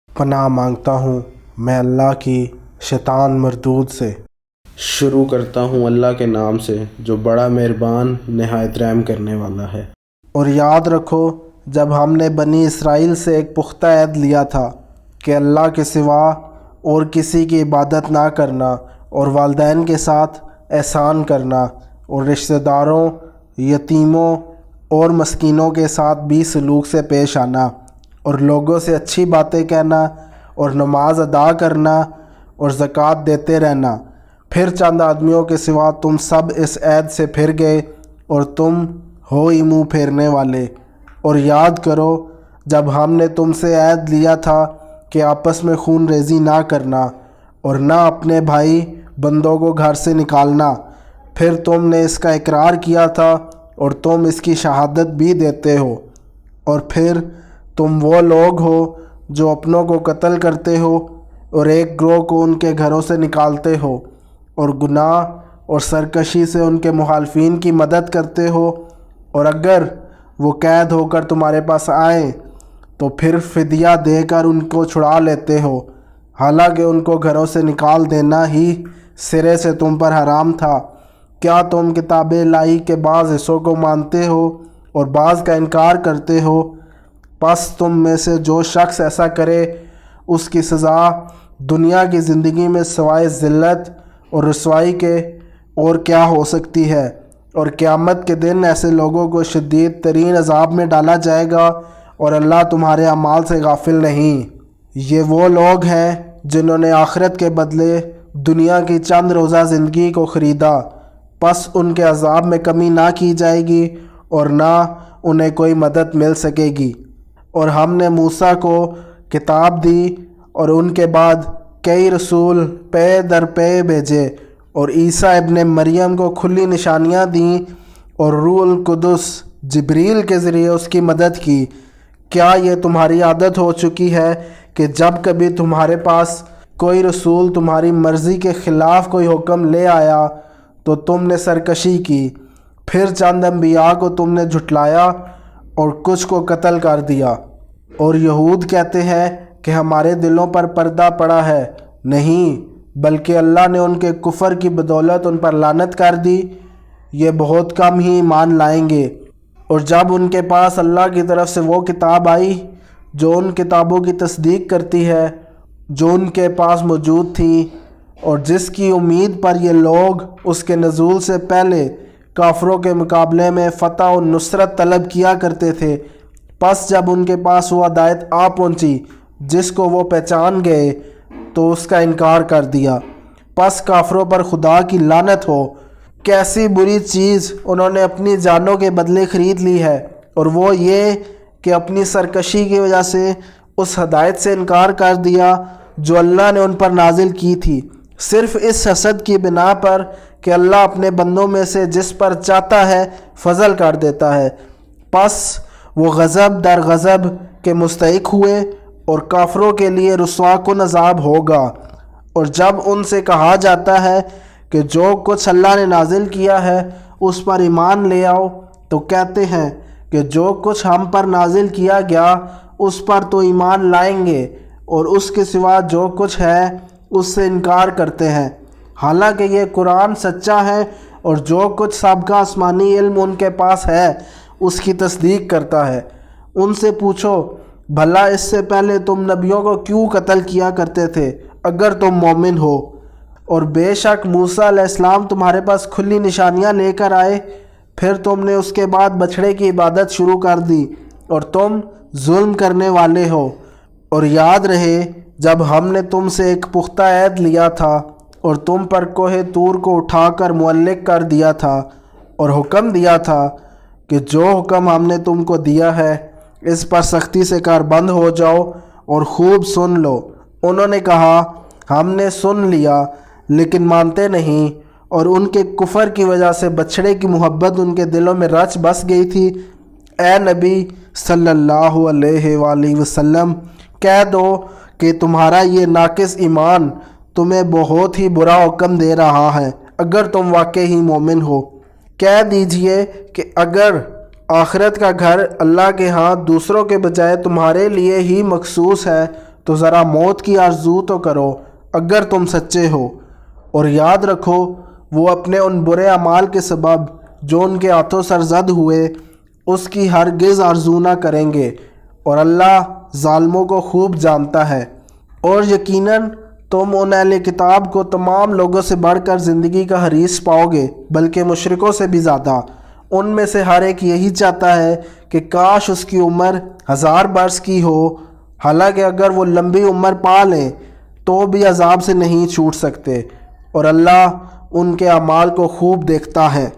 پناہ مانگتا ہوں میں اللہ کی شیطان مردود سے۔ شروع کرتا ہوں اللہ کے نام سے جو بڑا مہربان نہایت رحم کرنے والا ہے۔ اور یاد رکھو جب ہم نے بنی اسرائیل سے ایک پختہ عہد لیا تھا کہ اللہ کے سوا اور کسی کی عبادت نہ کرنا، اور والدین کے ساتھ احسان کرنا، اور رشتہ داروں، یتیموں اور مسکینوں کے ساتھ بھی سلوک سے پیش آنا، اور لوگوں سے اچھی باتیں کہنا، اور نماز ادا کرنا، اور زکوٰۃ دیتے رہنا۔ پھر چند آدمیوں کے سوا تم سب اس عہد سے پھر گئے اور تم ہو ہی منہ پھیرنے والے۔ اور یاد کرو جب ہم نے تم سے عہد لیا تھا کہ آپس میں خون ریزی نہ کرنا اور نہ اپنے بھائی بندوں کو گھر سے نکالنا، پھر تم نے اس کا اقرار کیا تھا اور تم اس کی شہادت بھی دیتے ہو، اور پھر تم وہ لوگ ہو جو اپنوں کو قتل کرتے ہو اور ایک گروہ کو ان کے گھروں سے نکالتے ہو، اور گناہ اور سرکشی سے ان کے مخالفین کی مدد کرتے ہو، اور اگر وہ قید ہو کر تمہارے پاس آئیں تو پھر فدیہ دے کر ان کو چھڑا لیتے ہو، حالانکہ ان کو گھروں سے نکال دینا ہی سرے سے تم پر حرام تھا۔ کیا تم کتاب الہی کے بعض حصوں کو مانتے ہو اور بعض کا انکار کرتے ہو؟ پس تم میں سے جو شخص ایسا کرے اس کی سزا دنیا کی زندگی میں سوائے ذلت اور رسوائی کے اور کیا ہو سکتی ہے، اور قیامت کے دن ایسے لوگوں کو شدید ترین عذاب میں ڈالا جائے گا، اور اللہ تمہارے اعمال سے غافل نہیں۔ یہ وہ لوگ ہیں جنہوں نے آخرت کے بدلے دنیا کی چند روزہ زندگی کو خریدا، پس ان کے عذاب میں کمی نہ کی جائے گی اور نہ انہیں کوئی مدد مل سکے گی۔ اور ہم نے موسیٰ کو کتاب دی اور ان کے بعد کئی رسول پے در پے بھیجے، اور عیسیٰ ابن مریم کو کھلی نشانیاں دیں، اور روح القدس جبریل کے ذریعے اس کی مدد کی۔ کیا یہ تمہاری عادت ہو چکی ہے کہ جب کبھی تمہارے پاس کوئی رسول تمہاری مرضی کے خلاف کوئی حکم لے آیا تو تم نے سرکشی کی؟ پھر چند انبیاء کو تم نے جھٹلایا اور کچھ کو قتل کر دیا۔ اور یہود کہتے ہیں کہ ہمارے دلوں پر پردہ پڑا ہے، نہیں بلکہ اللہ نے ان کے کفر کی بدولت ان پر لعنت کر دی، یہ بہت کم ہی ایمان لائیں گے۔ اور جب ان کے پاس اللہ کی طرف سے وہ کتاب آئی جو ان کتابوں کی تصدیق کرتی ہے جو ان کے پاس موجود تھی، اور جس کی امید پر یہ لوگ اس کے نزول سے پہلے کافروں کے مقابلے میں فتح و نصرت طلب کیا کرتے تھے، پس جب ان کے پاس وہ ہدایت آ پہنچی جس کو وہ پہچان گئے تو اس کا انکار کر دیا، پس کافروں پر خدا کی لعنت ہو۔ کیسی بری چیز انہوں نے اپنی جانوں کے بدلے خرید لی ہے، اور وہ یہ کہ اپنی سرکشی کی وجہ سے اس ہدایت سے انکار کر دیا جو اللہ نے ان پر نازل کی تھی، صرف اس حسد کی بنا پر کہ اللہ اپنے بندوں میں سے جس پر چاہتا ہے فضل کر دیتا ہے۔ پس وہ غضب در غضب کے مستحق ہوئے، اور کافروں کے لیے رسوا کن عذاب ہوگا۔ اور جب ان سے کہا جاتا ہے کہ جو کچھ اللہ نے نازل کیا ہے اس پر ایمان لے آؤ، تو کہتے ہیں کہ جو کچھ ہم پر نازل کیا گیا اس پر تو ایمان لائیں گے، اور اس کے سوا جو کچھ ہے اس سے انکار کرتے ہیں، حالانکہ یہ قرآن سچا ہے اور جو کچھ سابقہ آسمانی علم ان کے پاس ہے اس کی تصدیق کرتا ہے۔ ان سے پوچھو بھلا اس سے پہلے تم نبیوں کو کیوں قتل کیا کرتے تھے اگر تم مومن ہو؟ اور بے شک موسیٰ علیہ السلام تمہارے پاس کھلی نشانیاں لے کر آئے، پھر تم نے اس کے بعد بچھڑے کی عبادت شروع کر دی، اور تم ظلم کرنے والے ہو۔ اور یاد رہے جب ہم نے تم سے ایک پختہ عہد لیا تھا اور تم پر کوہ طور کو اٹھا کر معلق کر دیا تھا، اور حکم دیا تھا کہ جو حکم ہم نے تم کو دیا ہے اس پر سختی سے کاربند ہو جاؤ اور خوب سن لو۔ انہوں نے کہا ہم نے سن لیا لیکن مانتے نہیں، اور ان کے کفر کی وجہ سے بچھڑے کی محبت ان کے دلوں میں رچ بس گئی تھی۔ اے نبی صلی اللہ علیہ وآلہ وسلم کہہ دو کہ تمہارا یہ ناقص ایمان تمہیں بہت ہی برا حکم دے رہا ہے اگر تم واقعی مومن ہو۔ کہہ دیجئے کہ اگر آخرت کا گھر اللہ کے ہاں دوسروں کے بجائے تمہارے لیے ہی مخصوص ہے تو ذرا موت کی آرزو تو کرو اگر تم سچے ہو، اور یاد رکھو وہ اپنے ان برے اعمال کے سبب جو ان کے ہاتھوں سرزد ہوئے اس کی ہرگز آرزو نہ کریں گے، اور اللہ ظالموں کو خوب جانتا ہے۔ اور یقیناً تم ان اہل کتاب کو تمام لوگوں سے بڑھ کر زندگی کا حریص پاؤ گے، بلکہ مشرکوں سے بھی زیادہ۔ ان میں سے ہر ایک یہی چاہتا ہے کہ کاش اس کی عمر 1000 برس کی ہو، حالانکہ اگر وہ لمبی عمر پا لیں تو بھی عذاب سے نہیں چھوٹ سکتے، اور اللہ ان کے اعمال کو خوب دیکھتا ہے۔